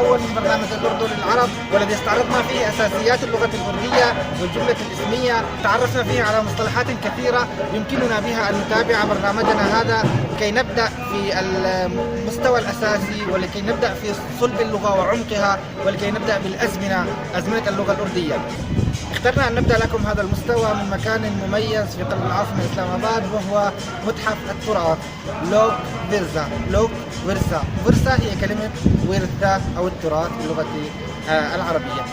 الأول من برنامج الأردو للعرب، والذي استعرضنا فيه أساسيات اللغة الأردية والجملة الاسمية. تعرفنا فيه على مصطلحات كثيرة يمكننا بها أن نتابع برنامجنا هذا لكي نبدأ في المستوى الأساسي، ولكي نبدأ في صلب اللغة وعمقها، ولكي نبدأ أزمنة اللغة الأردية. اخترنا أن نبدأ لكم هذا المستوى من مكان مميز في قلب العاصمة إسلام آباد، وهو متحف التراث لوك ورثة. لوك ورثة، ورثة هي كلمة ورثة أو التراث باللغة العربية.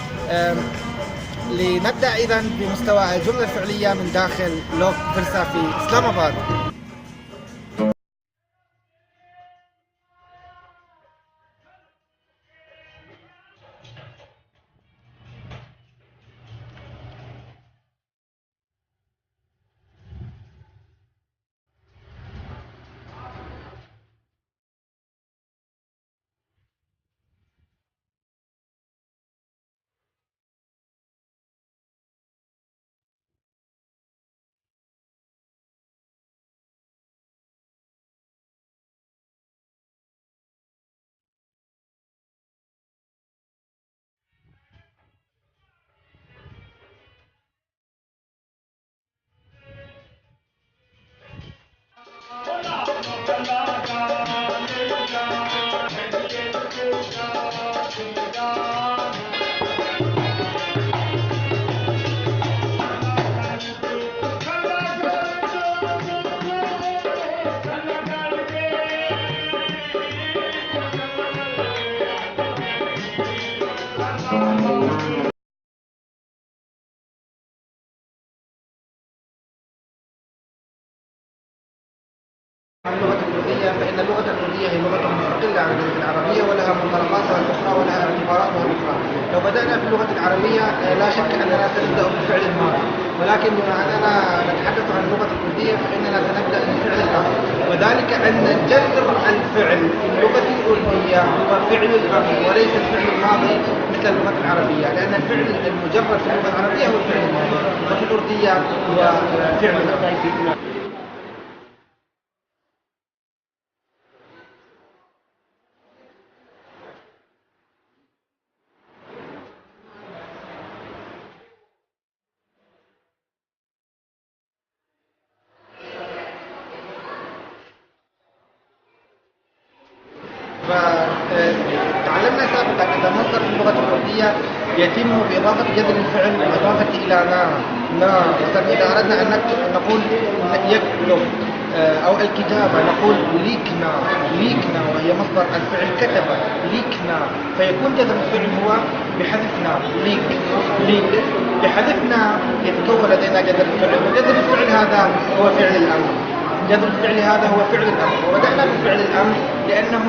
لنبدأ إذن بمستوى الجملة الفعلية من داخل لوك ورثة في إسلام آباد. اللغة الأردية، فإن اللغة الأردية هي لغة مستقلة عن اللغة العربية، ولها منطلقاتها الأخرى ولها اعتباراتها الأخرى. لو بدأنا في اللغة العربية لا شك أننا سنبدأ بالفعل الماضي، ولكن بما أننا نتحدث عن اللغة الأردية فإننا سنبدأ بالفعل الأمر، وذلك أن جذر الفعل في اللغة الأردية هو فعل الأمر وليس الفعل الماضي مثل اللغة العربية، لأن الفعل المجرد في اللغة العربية هو الفعل الماضي، وفي الأردية هو فعل الأمر. فتعلمنا سابقا أن المصدر في اللغة الأردية يتم بإضافة جذر الفعل وإضافة إلى نا. مثلا إذا أردنا أن نقول يكتب أو الكتابة نقول ليكنا وهي مصدر الفعل كتب ليكنا، فيكون جذر الفعل هو بحذفنا ليك بحذفنا يتكون لدينا جذر الفعل، وجذر الفعل هذا هو فعل الأمر. جذر الفعل هذا هو فعل الأمر، وبدأنا بفعل الأمر لأنه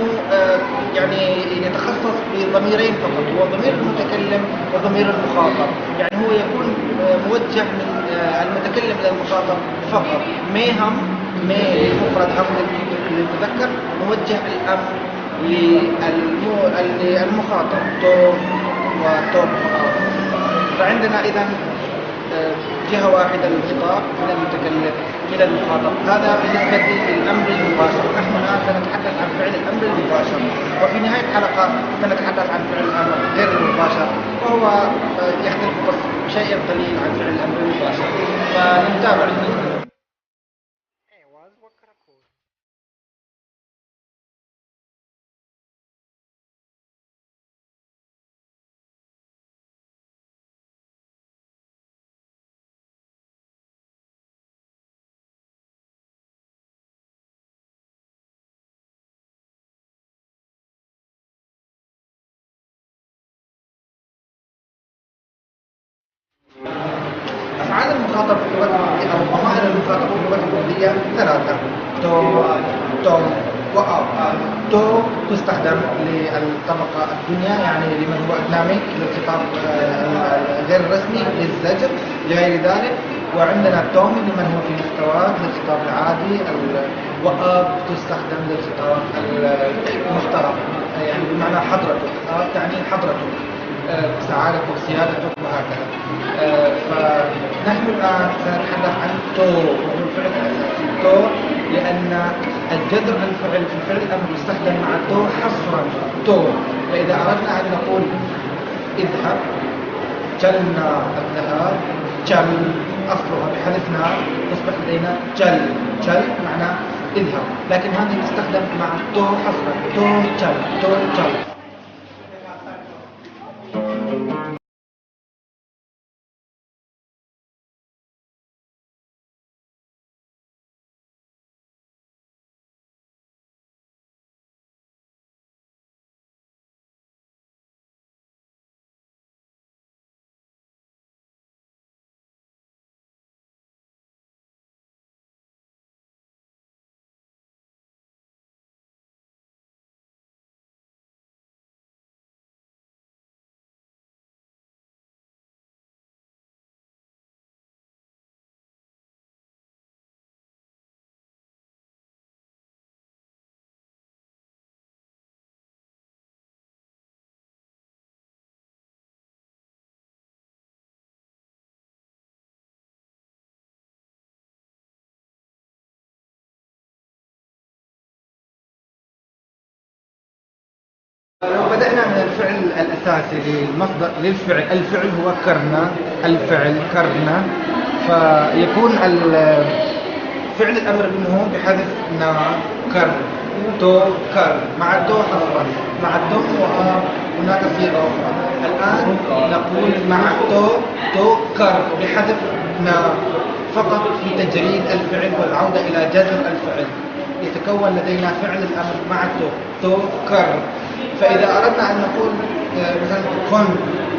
يعني يتخصص بضميرين فقط، هو ضمير المتكلم وضمير المخاطب. يعني هو يكون موجه من المتكلم إلى المخاطب فقط. مي للمفرد، هم للمذكر، موجه الأمر للمخاطب توم. فعندنا إذن جهة واحدة للخطاب من المتكلم إلى المخاطب. هذا بالنسبة للأمر المباشر. نحن الآن سنتحدث عن فعل الأمر المباشر، وفي نهاية الحلقة سنتحدث عن فعل الأمر غير المباشر، وهو يختلف بس شيئا قليل عن فعل الأمر المباشر. فنتابع. أفعال المخاطب في اللغة الأردية أو ضمائر المخاطب في اللغة الأردية ثلاثة: توم وأب. تو تستخدم للطبقة الدنيا، يعني لمن هو أدنى للخطاب غير الرسمي، للزجر لغير ذلك. وعندنا توم لمن هو في مستواه للخطاب العادي. وأب تستخدم للخطاب المحترم، يعني بمعنى حضرتك. أب تعني حضرتك، سعادتك، سيادتك، وهكذا. فنحن الآن سنتحدث عن تو، وهو الفعل الأساسي. تو لأن أن الجذر للفعل في فعل الأمر يستخدم مع تو حصرا تو. فإذا أردنا أن نقول اذهب، جلنا الذهاب، جل أصلها بحذفنا تصبح لدينا جل. جل معنى اذهب، لكن هذه تستخدم مع تو حصرا تو جل تو جل. لو بدأنا من الفعل الأساسي للمصدر للفعل، الفعل هو كرنا، الفعل كرنا، فيكون فعل الأمر منه بحذف نا كر تو كر مع تو حصرا مع تو هناك صيغة أخرى. الآن نقول مع تو كر بحذف نا فقط في تجريد الفعل والعودة إلى جذر الفعل. يتكون لدينا فعل الأمر مع تو كر. فإذا أردنا أن نقول مثلا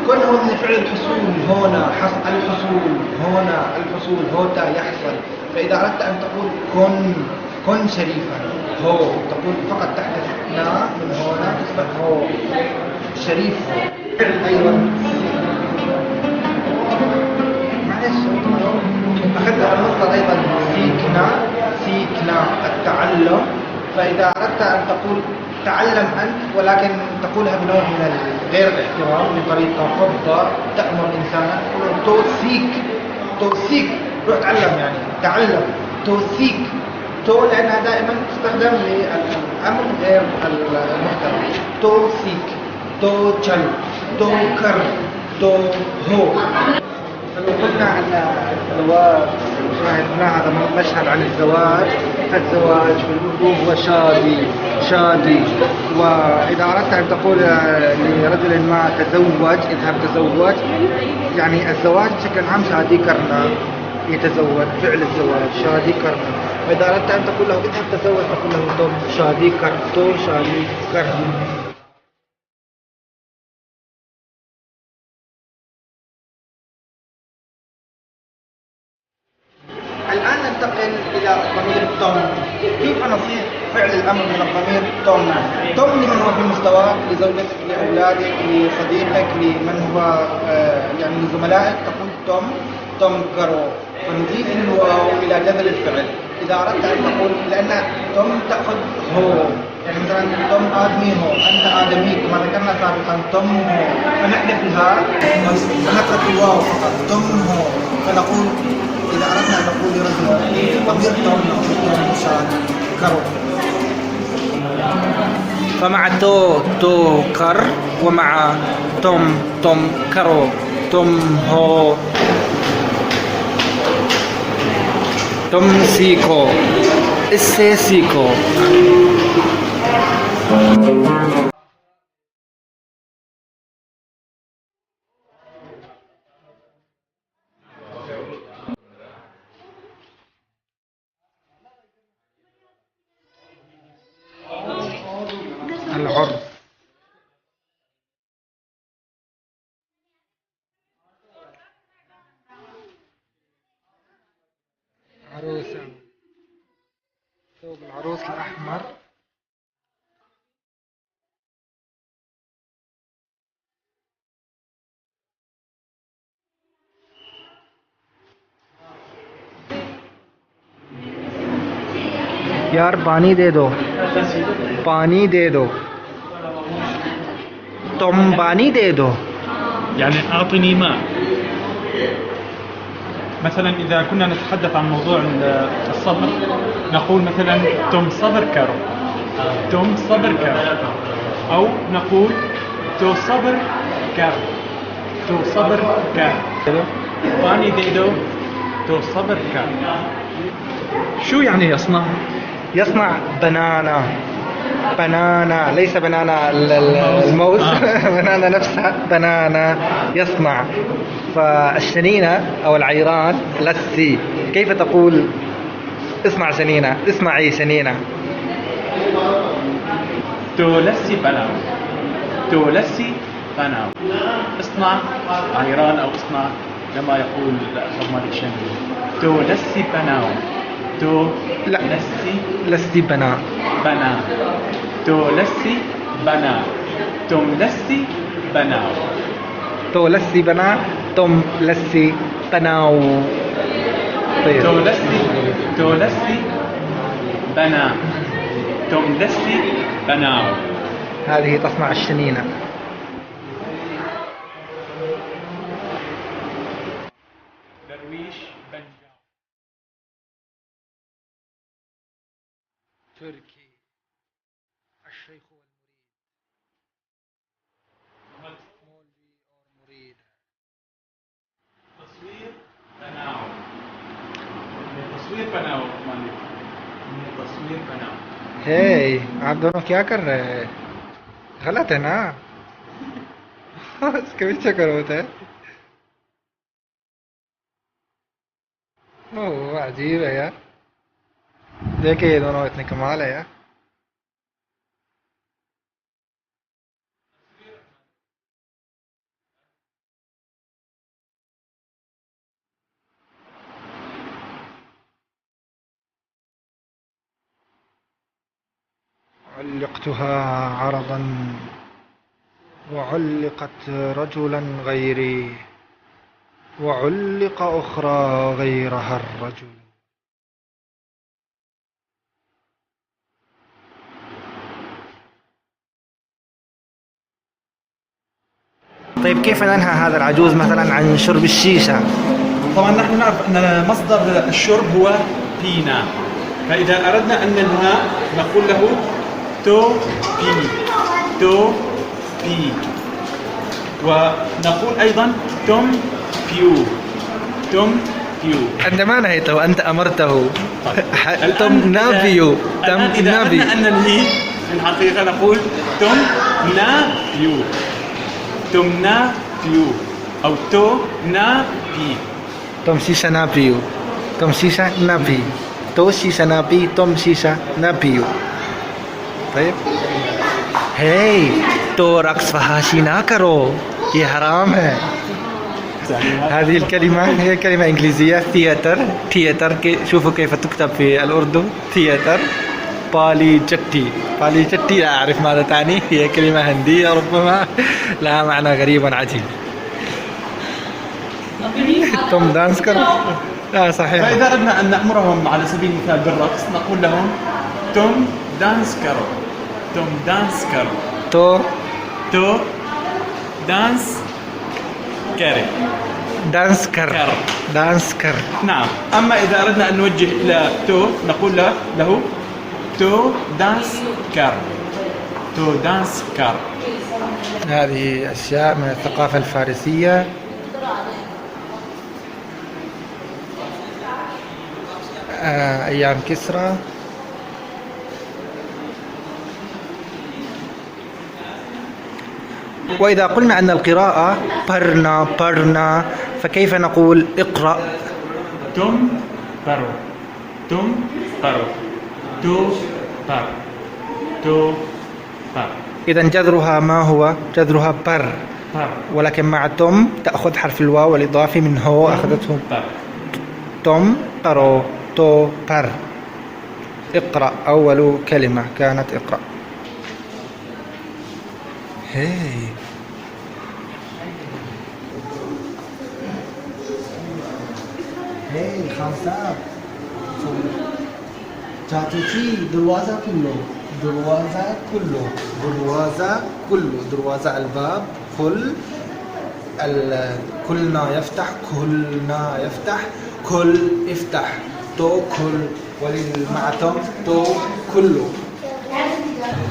كن هو من فعل الحصول، هنا الحصول، هنا الحصول، هوتا يحصل. فإذا أردت أن تقول كن شريفا، هو تقول فقط تحدث نا من هنا تصبح هو شريف. أيضا معلش أخذنا المصدر أيضا سيكنا التعلم. فإذا أردت أن تقول تعلم أنت ولكن تقولها بنوع من غير الاحترام بطريقة فضة تأمر إنسانا، تقول توسيك روح تعلم، يعني تعلم توسيك تو، لأنها دائما تستخدم للأمر غير المحترم. توسيك تو جل تو كر تو هو. لو قلنا عن الزواج شاهدنا هذا مشهد عن الزواج. الزواج في الأردو هو شادي. وإذا أردت أن تقول لرجل ما تزوج، اذهب تزوج، يعني الزواج بشكل عام شادي كرنا، يتزوج فعل الزواج شادي كرنا. وإذا أردت أن تقول له اذهب تزوج تقول له توم شادي كر تو شادي كرنا. الآن ننتقل إلى ضمير توم. كيف نصيغ فعل الأمر من الضمير توم؟ توم لمن هو في مستواك، لزوجتك، لأولادك، لصديقك، لمن هو يعني لزملائك تقول توم كرو، فنضيف الواو إلى جذر الفعل. إذا أردت أن تقول لأن توم تأخذ هو، يعني مثلا توم آدمي هو، أنت آدمي كما ذكرنا سابقا توم هو، فنحذف الهاء ونترك الواو فقط توم هو. فنقول إذا أردنا أن نقول لرجل ضمير توم نقول توم شاد كرو. فمع تو كر، ومع توم كرو توم هو توم سيكو اسسي سيكو. العرب عروسة، ثوب العروس الأحمر. यार पानी दे दो, पानी दे दो, तुम पानी दे दो، يعني أعطني ماء. مثلا إذا كنا نتحدث عن موضوع الصبر نقول مثلا توم صبر كارو، توم صبر كارو، أو نقول تو صبر كارو، تو صبر كارو، واني ديدو تو صبر كارو. شو يعني يصنع؟ يصنع بنانا، بنانا ليس بنانا الموز بنانا نفسها بنانا يصنع. فالشنينة أو العيران لسي، كيف تقول اصنع شنينة؟ اصنعي شنينة. تولسي بناو، تولسي بناو، اصنع عيران أو اصنع كما يقول الحمار الشامي تولسي بناو، تو لا لسي لسي بنا، بنا، تولسي بنا، توم لسي بناو، تو لسي بنا، توم لسي بناو. طيب. تولسي بنا، توم لسي بناو. هذه تصنع الشنينة. درويش بنجاو. تركي الشيخ والمريد، مولوي أو مريد. تصوير بناو، تصوير بناو مالك، تصوير بناو. हे आप दोनों क्या कर रहे हैं? गलत है ना? इसके पीछे करो होता है। ओह अजीब है यार, देखे ये दोनों इतने कमाल है यार। علقتها عرضا وعلقت رجلا غيري وعلق أخرى غيرها الرجل. طيب كيف ننهى هذا العجوز مثلا عن شرب الشيشة؟ طبعا نحن نعرف أن مصدر الشرب هو بينا، فإذا أردنا أن ننهى نقول له تو بي، تو بي، ونقول أيضا توم بيو، توم بيو. أنت ما نهيته، أنت أمرته. توم نابيو، توم إذا نابي. أردنا أن ننهي في الحقيقة نقول توم نابيو، توم نابيو، أو تو نابي. توم شيشة نابيو، توم شيشة نابي، تو شيشة نابي، توم شيشة نابيو. طيب हे तो रक्स फहाशी ना करो, ये हराम है. هذه الكلمة هي كلمة إنجليزية ثياتر. ثياتر شوفوا كيف تكتب في الأردو ثياتر. بالي جتي، بالي جتي لا أعرف ماذا تعني، هي كلمة هندية ربما لها معنى غريب عجيب. توم دانس كرو. لا صحيح. فإذا أردنا أن نأمرهم على سبيل المثال بالرقص نقول لهم توم دانس كرو، توم دانس كرو، تو دانس كاري، دانس كر، دانس كر. نعم. أما إذا أردنا أن نوجه إلى تو نقول له تو دانس كار، تو دانس كار. هذه أشياء من الثقافة الفارسية. أيام كسرى. وإذا قلنا أن القراءة برنا فكيف نقول اقرأ؟ توم بارو، توم بارو، تو بار، تو بار. إذا جذرها ما هو؟ جذرها بر، ولكن مع توم تأخذ حرف الواو الإضافي من هو أخذته بر. توم قرو، تو بر. اقرأ أول كلمة كانت اقرأ. هي خمسة جاتوشي دروازة كله، دروازة كله، دروازة كله، دروازة الباب، كلنا يفتح، كلنا يفتح، كل افتح، تو كل، مع تم تو كله.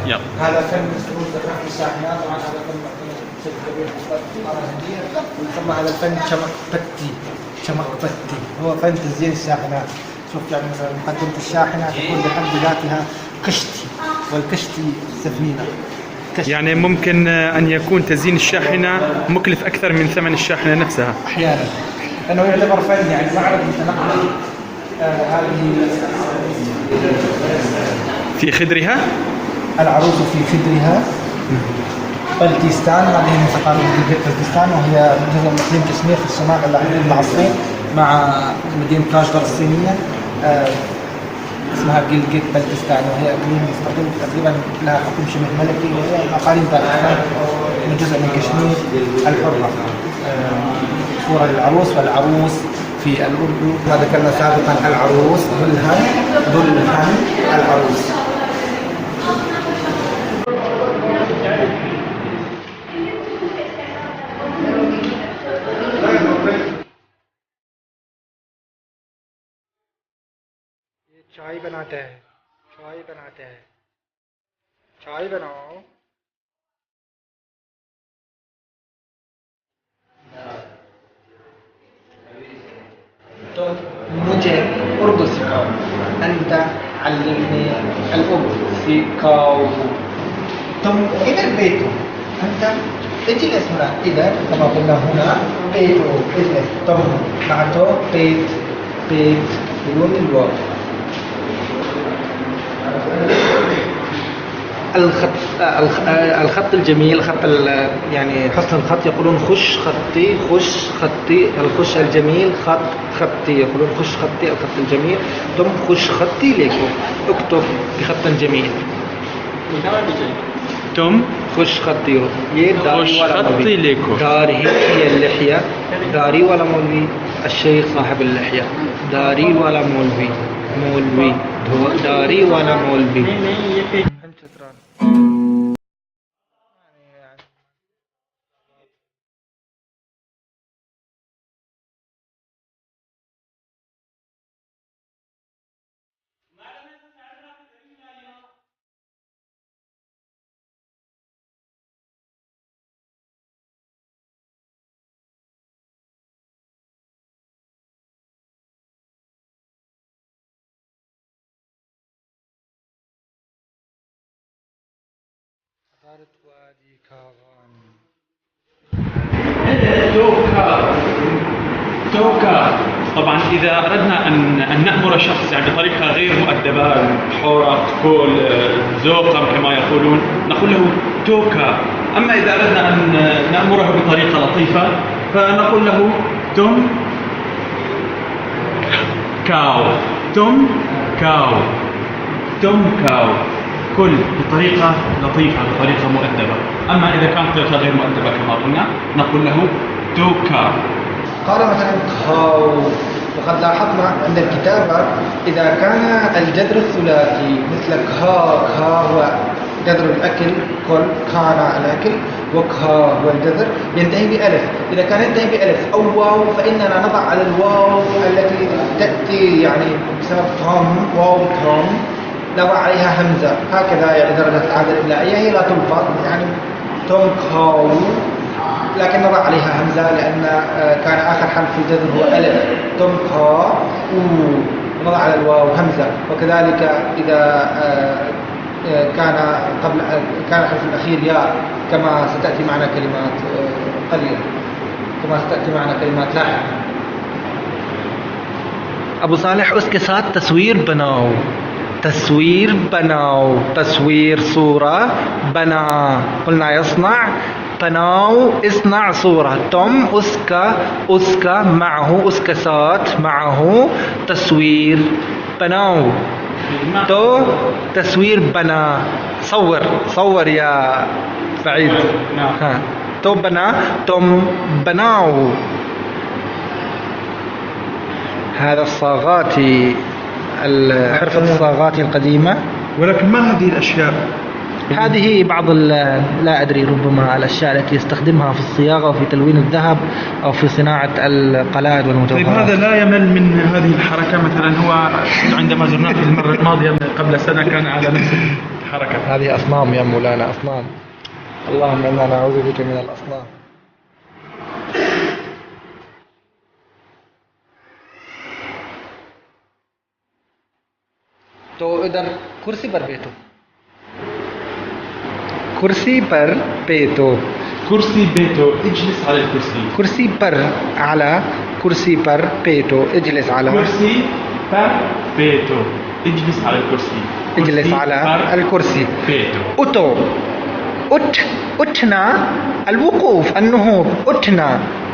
يلا. هذا فن فنون زخرفة الشاحنات، طبعا هذا فن بشكل كبير ويسمى هذا الفن شمقبتي، هو فن تزيين الشاحنات. شوف يعني مثلا مقدمة الشاحنة تكون بحد ذاتها قشتي، والقشتي سفينة. يعني ممكن أن يكون تزيين الشاحنة مكلف أكثر من ثمن الشاحنة نفسها أحيانا، لأنه يعتبر فن يعني معرض متنقل. هذه في خدرها العروس في خدرها بلتيستان، هذه من ثقافة بلتيستان، وهي جزء من إقليم كشمير في الشمال العصري مع مدينة كاشغر الصينية. اسمها جلجت بلتيستان، وهي إقليم مستقل تقريبا لها حكم شبه ملكي، وهي أقاليم باكستان من جزء من كشمير الحرة. صورة للعروس، والعروس في الأردو ما ذكرنا سابقا العروس ذلهن العروس. चाय बनाते हैं, चाय बनाओ। तो मुझे उर्दू सिखाओ, أنت علمني الأردو सिखाओ। तुम इधर बैठो, أنت اجلس هنا، إذا كما قلنا هنا بيتو اجلس، तुम معتو بيت بدون الواو. الخط الجميل، يعني حسن الخط يقولون خش خطي، الخش الجميل خطي، يقولون خش خطي الخط الجميل. तुम खुश खत्ती लिखो, اكتب بخط جميل. तुम खुश खत्ती हो, ये खुश खत्ती लिखो. दाढ़ी هي اللحية، داري ولا مولوي؟ الشيخ صاحب اللحية، داري ولا مولوي؟ داري ولا مولوي؟ توكا. طبعا إذا أردنا أن نأمر شخص يعني بطريقة غير مؤدبة، حورة، كول، زوقم كما يقولون، نقول له توكا. أما إذا أردنا أن نأمره بطريقة لطيفة فنقول له تم كاو، كل بطريقة لطيفة، بطريقة مؤدبة. أما إذا كانت طريقة غير مؤدبة كما قلنا نقول له توكا. قال مثلا خاو، وقد لاحظنا عند الكتابة إذا كان الجذر الثلاثي مثل كها هو جذر الأكل، كل كان الأكل، وكها هو الجذر ينتهي بألف. إذا كان ينتهي بألف أو واو فإننا نضع على الواو التي تأتي يعني بسبب تام، واو تام، نضع عليها همزة هكذا، يعني درجة العادة الإملائية هي لا تلفظ، يعني توم كاو، لكن نضع عليها همزة لأن كان آخر حرف في الجذر هو ألف، توم كاو، ونضع على الواو همزة. وكذلك إذا كان الحرف الأخير ياء، كما ستأتي معنا كلمات قليلة، كما ستأتي معنا كلمات لاحقة. أبو صالح उसके साथ तस्वीर बनाओ, तस्वीर صورة, बना قلنا يصنع, बनाओ اصنع صورة, तुम उसका معه, उसके साथ معه तस्वीर बनाओ, तो तस्वीर बना, صور يا بعيد, ها तो बना, तुम बनाओ. هذا الصاغات، حرفة الصاغات القديمة. ولكن ما هذه الأشياء هذه بعض لا أدري ربما الأشياء التي يستخدمها في الصياغة وفي تلوين الذهب أو في صناعة القلائد والمجوهرات. طيب هذا لا يمل من هذه الحركة؟ مثلا هو عندما زرناه في المرة الماضية قبل سنة كان على نفس الحركة. هذه أصنام يا مولانا، أصنام. اللهم إنا نعوذ بك من الأصنام. तो इधर कुर्सी पर बैठो, कुर्सी पर बैठो, كرسي بيتو اجلس على الكرسي. कुर्सी पर على कुर्सी पर बैठो اجلس على كرسي بر بيتو اجلس على الكرسي. اجلس على الكرسي. بيتو. أتو أتنا الوقوف، النهوض.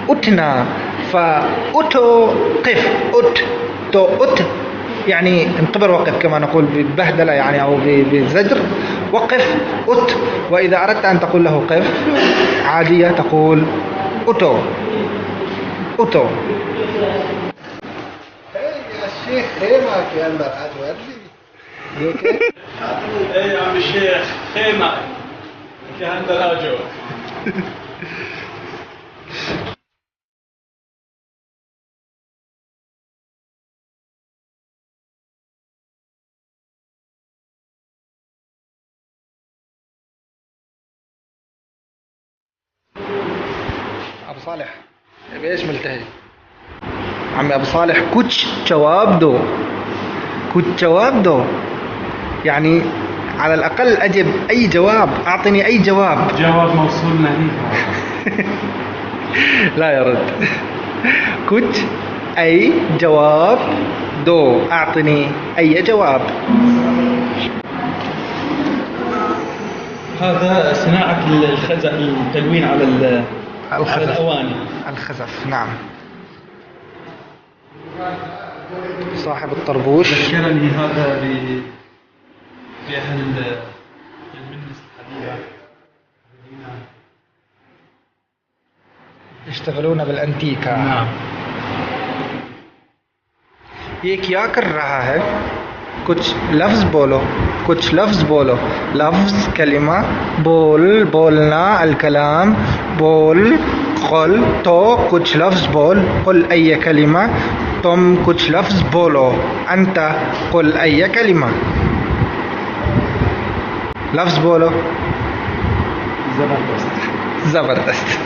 أتنا فأتو قف. تو يعني انتظر، وقف كما نقول ببهدلة يعني أو بزجر. وقف وإذا أردت أن تقول له قف عادية تقول أتو. الشيخ خيمة في أنبر أتودي. ايه يا عم الشيخ، خيمة كان دراجو. أبو صالح بإيش ملتهي؟ عمي أبو صالح كوتش جواب دو يعني على الأقل أجب أي جواب، أعطني أي جواب. جواب موصول نهي. لا يرد. كوتش أي جواب دو، أعطني أي جواب. هذا صناعة التلوين على الأواني. الخزف، نعم. صاحب الطربوش ذكرني هذا بأهل المجلس الحديثة يشتغلون بالأنتيكا. نعم. ये क्या कर रहा है? कुछ लफ्ज़ बोलो। लफ्ज़ कलिमा, बोलना, الكلام बोल, قل तो कुछ लफ्ज़ बोल, قل أي كلمة, तुम कुछ लफ्ज़ बोलो, أنت قل أي كلمة. लफ्ज़ बोलो. ज़बरदस्त.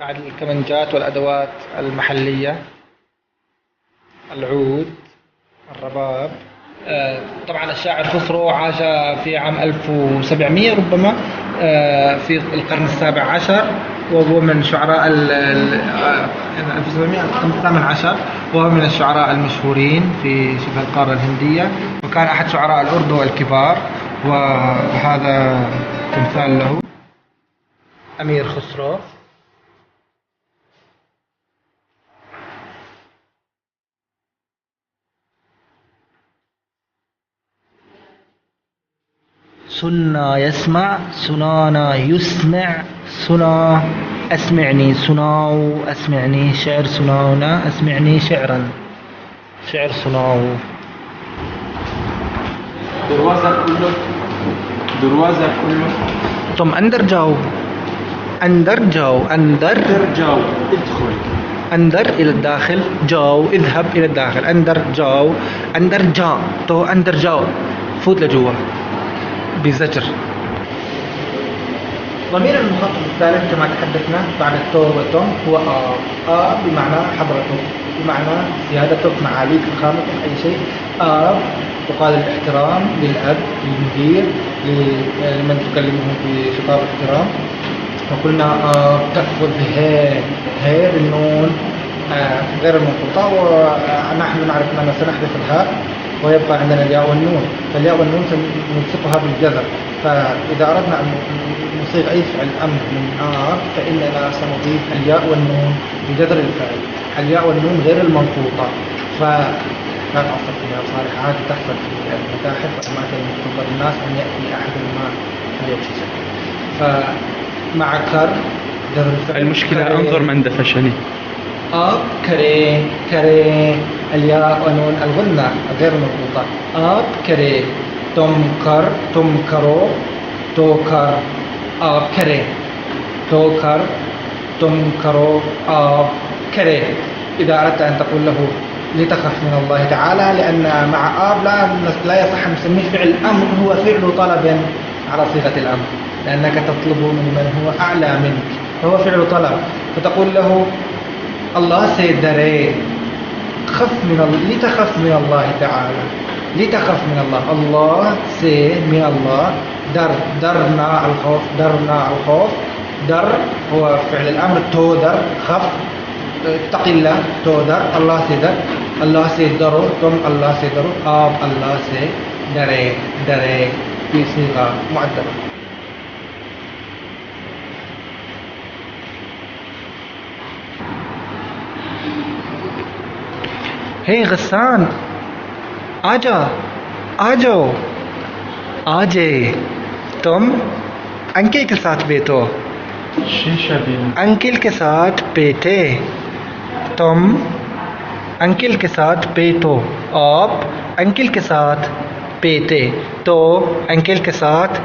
بعد الكمنجات والأدوات المحلية، العود، الرباب. طبعا الشاعر خسرو عاش في عام 1700 ربما، في القرن السابع عشر، وهو من شعراء 1718، وهو من الشعراء المشهورين في شبه القارة الهندية، وكان أحد شعراء الأردو الكبار، وهذا تمثال له أمير خسرو. سنا يسمع، سنانا يسمع، سنا أسمعني، سناو أسمعني، شعر سناونا أسمعني شعرا، شعر سناو. دروازة كله. ثم أندر جاو، ادخل. أندر إلى الداخل، جاو اذهب إلى الداخل. أندر جاو، أندر جا، تو أندر جاو فوت لجوا بزجر. ضمير المخاطب الثالث كما تحدثنا بعد التو والتوم هو بمعنى حضرته، بمعنى سيادته، معاليك، فخامته، أي شيء. تقال الاحترام للأب، للمدير، لمن تكلمه بخطاب احترام. وقلنا تأخذ هي بالنون غير المنقوطة، ونحن نعرف أننا سنحذف الهاء ويبقى عندنا الياء والنون، فالياء والنون سنلصقها بالجذر. فإذا أردنا أن نصيغ أي فعل أمر من فإننا سنضيف الياء والنون بجذر الفعل، الياء والنون غير المنقوطة. لا تعصب فيها صالح، عادي تحصل في المتاحف والأماكن المختصة بالناس أن يأتي أحد ما يمشي. فمع كر جذر الفعل. المشكلة أنظر من دفشني. كري الياء ونون الغنة غير مربوطة. آب كري، تم كر، تم كرو، تو كر، آب كري، تو كر، تم كرو، آب كري. إذا أردت أن تقول له لتخف من الله تعالى، لأن مع آب لا يصح أن نسميه فعل أمر، هو فعل طلب على صيغة الأمر، لأنك تطلب من هو أعلى منك، فهو فعل طلب. فتقول له الله سيدري، خف من لتخف من الله تعالى، لتخف من الله. الله سي من الله، درنا الخوف، درنا الخوف، در هو فعل الأمر، تو در خف، اتق الله، تو در، الله سيدر، الله سيدرو، تم الله سيدرو، آب الله سيدري، دري في صيغة معدلة. हे गस्सान, आजा, आजो, आजे, तुम अंकिल के साथ बैठो, अंकिल के साथ बैठे, तुम अंकिल के साथ बैठो, आप अंकिल के साथ बैठे, तो अंकिल के साथ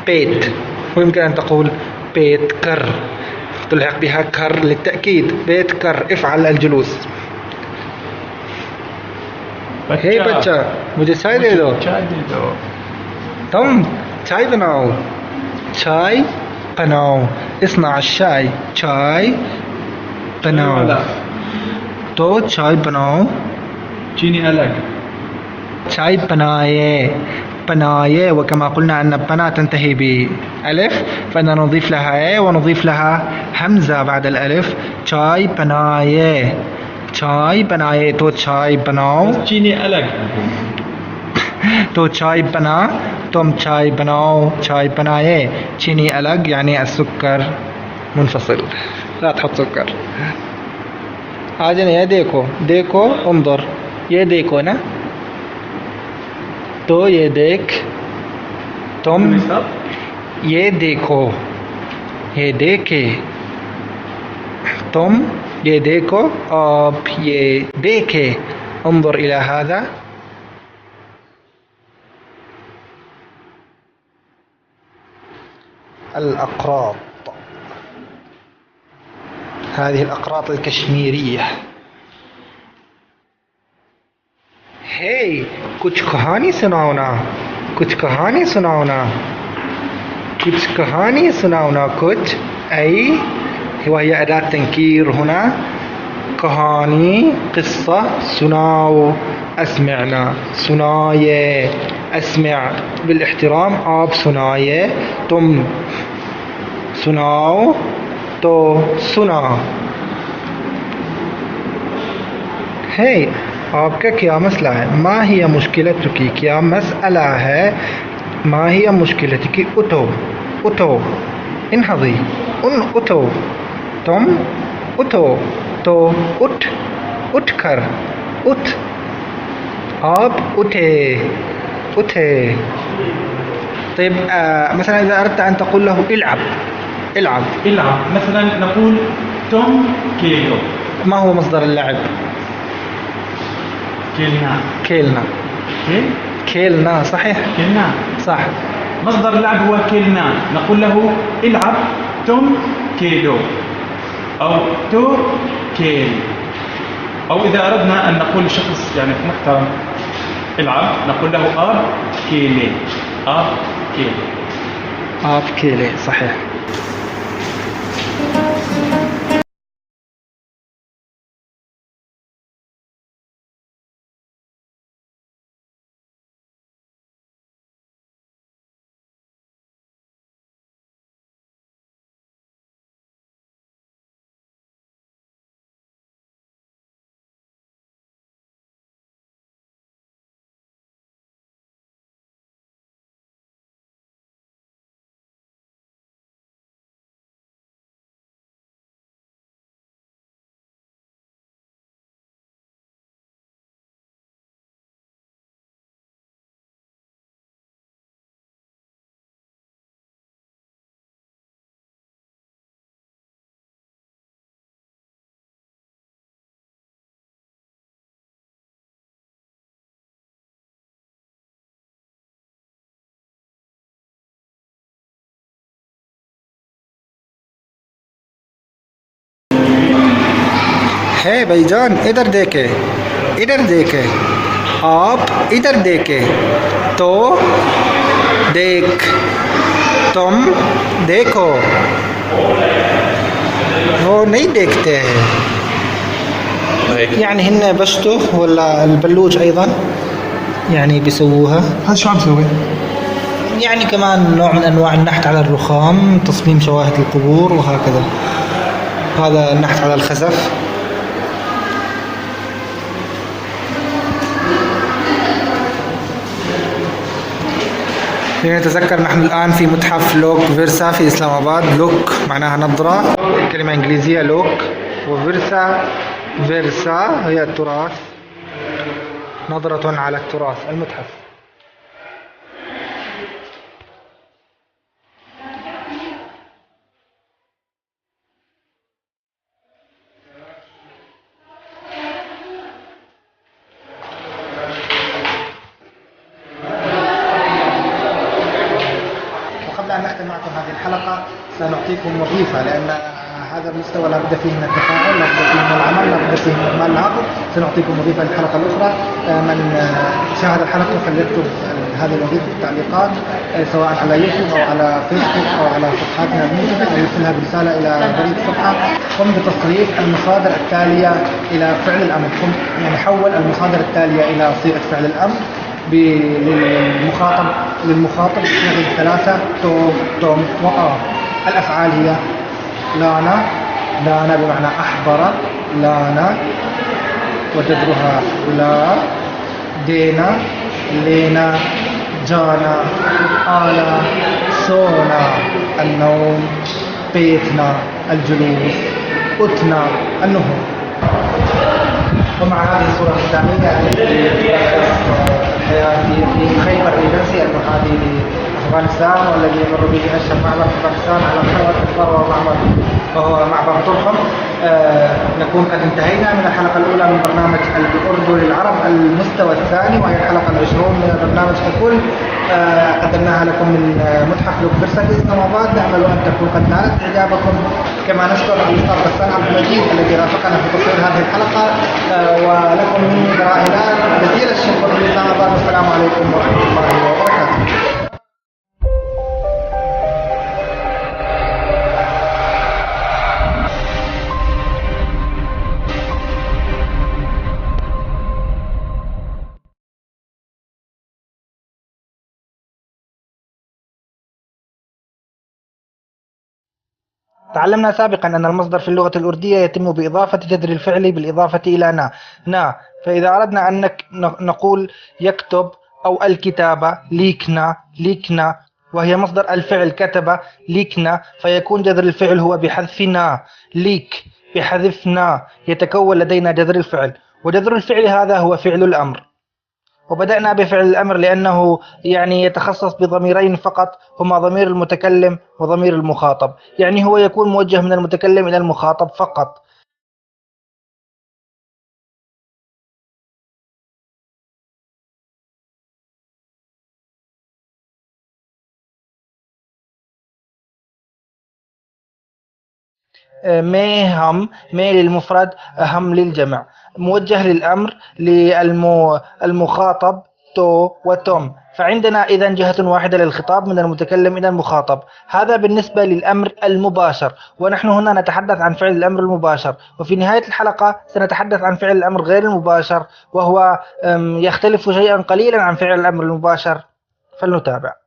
बैठ. ويمكن أن تقول بيت كر، تلحق بها كر للتأكيد، بيت كر، افعل الجلوس. हे बच्चा, मुझे चाय दे दो, तुम चाय बनाओ, चाय बनाओ, इस्ना चाय, चाय बनाओ, तो चाय बनाओ, चीनी अलग، चाय बनाए، बनाए. وكما قلنا أن بنا تنتهي بألف، فإننا نضيف لها اي ونضيف لها همزة بعد الألف. चाय बनाए، चाय बनाए, तो चाय बनाओ, चीनी अलग, तो चाय बना, तुम चाय बनाओ, चाय बनाए. चीनी अलग يعني السكر منفصل، لا تحط سكر. आज ये देखो, देखो انظر, ये देखो ना, तो ये देख, तुम ये देखो, ये देखे, तुम ये देखो, आप ये देखे. انظر إلى هذا. الأقراط، هذه الأقراط الكشميرية. हे कुछ कहानी सुनाओ ना, कुछ कहानी सुनाओ ना, कुछ कहानी सुनाओ ना, कुछ أي وهي أداة تنكير هنا. कहानी, قصة, सुनाओ, أسمعنا, सुनाए, أسمع بالاحترام, आप सुनाए, तुम सुनाओ, तो सुना. हे आपका क्या मसला है, ما هي مشكلتك, क्या مسألة है, ما هي مشكلتك, उठो, उठो, انهضي, उठो, तुम उठो, तो उठ, उठ कर, उठ, आप उठे, उठे. طيب مثلا إذا أردت أن تقول له العب، العب، العب. مثلا نقول توم كيلو. ما هو مصدر اللعب؟ كيلنا، كيلنا، كيلنا صحيح، كيلنا صح. مصدر اللعب هو كيلنا. نقول له العب توم كيلو أو تو كيل. أو إذا أردنا أن نقول لشخص يعني محترم العب، نقول له آب كيلي، آب كيلي، آب كيلي صحيح. है भाईजान, इधर देखे, इधर देखे, आप इधर देखे तो देख, तुम देखो, वो नहीं देखते हैं. يعني هن بشتو ولا البلوج أيضا يعني بيسووها. هذا شو عم تسوي؟ يعني كمان نوع من أنواع النحت على الرخام، تصميم شواهد القبور وهكذا. هذا النحت على الخزف. نتذكر نحن الآن في متحف لوك ورثة في إسلام آباد. لوك معناها نظرة، كلمة إنجليزية لوك، وورثة ورثة هي التراث، نظرة على التراث، المتحف. وقبل أن نختم معكم هذه الحلقة سنعطيكم وظيفة، لأن هذا المستوى لا بد فيه من التفاعل، لا بد فيه من العمل، لا بد فيه من إكمال العقد. سنعطيكم وظيفة للحلقة الأخرى. من شاهد الحلقة فليكتب هذه الوظيفة في التعليقات، سواء على يوتيوب أو على فيسبوك أو على صفحاتنا المنتجة، أو يرسلها برسالة إلى بريد الصفحة. قم بتصريف المصادر التالية إلى فعل الأمر. يعني حول المصادر التالية إلى صيغة فعل الأمر للمخاطب بصيغ الثلاثة تو توم وآ. الأفعال هي لانا، لانا بمعنى أحضر، لانا وجذرها لا، دينا، لينا، جانا، آنا، سونا النوم، بيتنا الجلوس، أتنا النهوض. ومع هذه الصورة الختامية حياتي في خيبر الإنسي المحاذي لأفغانستان، والذي يمر به أشهر معبر أفغانستان على محور الثروة وهو معبر طرخم. نكون قد انتهينا من الحلقة الأولى من برنامج الأردو للعرب المستوى الثاني، وهي الحلقة العشرون من البرنامج ككل. قدمناها لكم من متحف ورثة في إسلام آباد. نأمل أن تكون قد نالت إعجابكم، كما نشكر الأستاذ بسام عبد المجيد الذي رافقنا في تصوير هذه الحلقة. ولكم من ورائنا جزيل الشكر في إسلام آباد. والسلام عليكم ورحمة الله وبركاته. تعلمنا سابقا أن المصدر في اللغة الأردية يتم بإضافة جذر الفعل بالإضافة إلى نا. فإذا أردنا أن نقول يكتب أو الكتابة ليكنا، وهي مصدر الفعل كتب ليكنا، فيكون جذر الفعل هو بحذف نا. ليك بحذف نا يتكون لدينا جذر الفعل، وجذر الفعل هذا هو فعل الأمر. وبدأنا بفعل الأمر لأنه يعني يتخصص بضميرين فقط، هما ضمير المتكلم وضمير المخاطب. يعني هو يكون موجه من المتكلم إلى المخاطب فقط. مي للمفرد، هم للجمع. موجه للأمر للمخاطب تو وتم. فعندنا إذن جهة واحدة للخطاب من المتكلم إلى المخاطب. هذا بالنسبة للأمر المباشر، ونحن هنا نتحدث عن فعل الأمر المباشر. وفي نهاية الحلقة سنتحدث عن فعل الأمر غير المباشر، وهو يختلف شيئا قليلا عن فعل الأمر المباشر. فلنتابع.